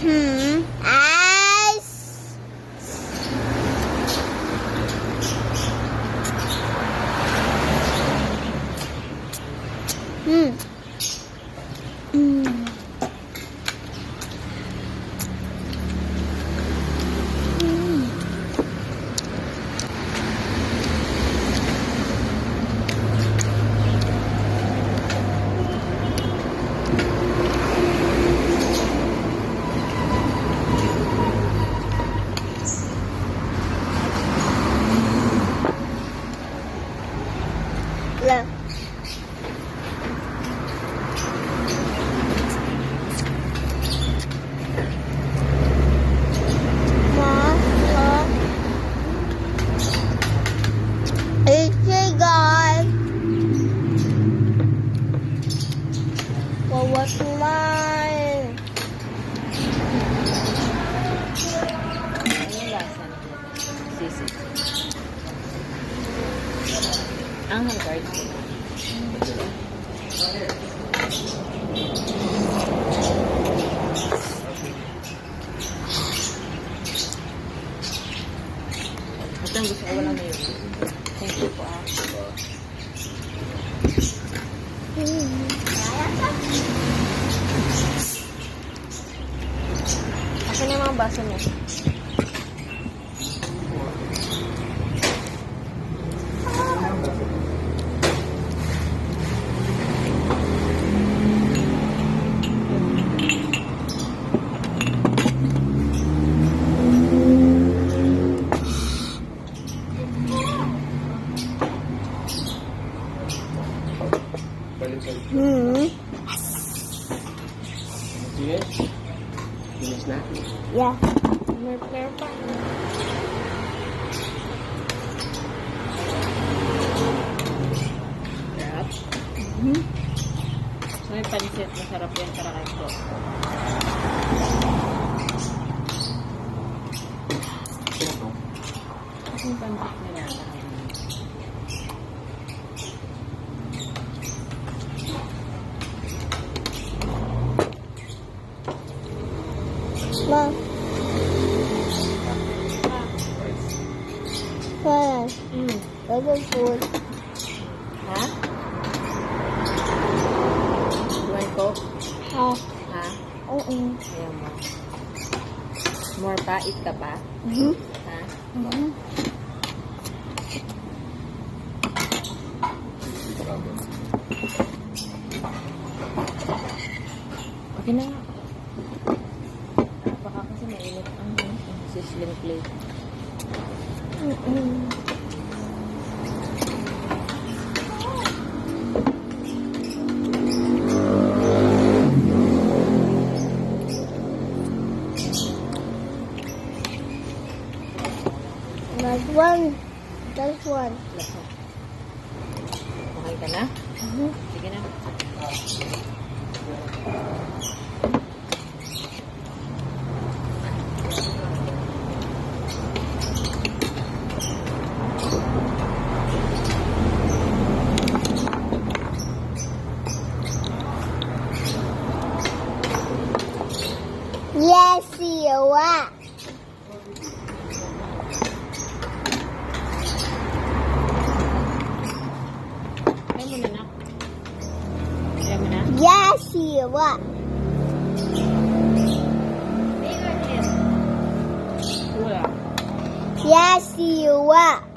Ice. Look. Hey guys. Well, what's mine? Ano lasa nito? Sisig. Ang hanggards ko. Ito ang gusto ko walang mayo. Thank you po Asan yung mga baso mo? Finish? Finish na? Yeah. Mer pa. Sarap. So, may pansit. Masarap yan para kayo po. Yung pansit nila. Ma. Kaya. Other food. Ha? Buwan ko? Ha? Ha? Oo. Ayaw mo. More pa? Eat ka pa? Ha? Okay na nga. Baka kasi mainit ang sizzling plate. Last one. Last one. Lasa. Okay ka na? Sige na. Yes, you are. Kaya mo na na. Kaya mo na? Yes, you are. Wala. Yes, you are.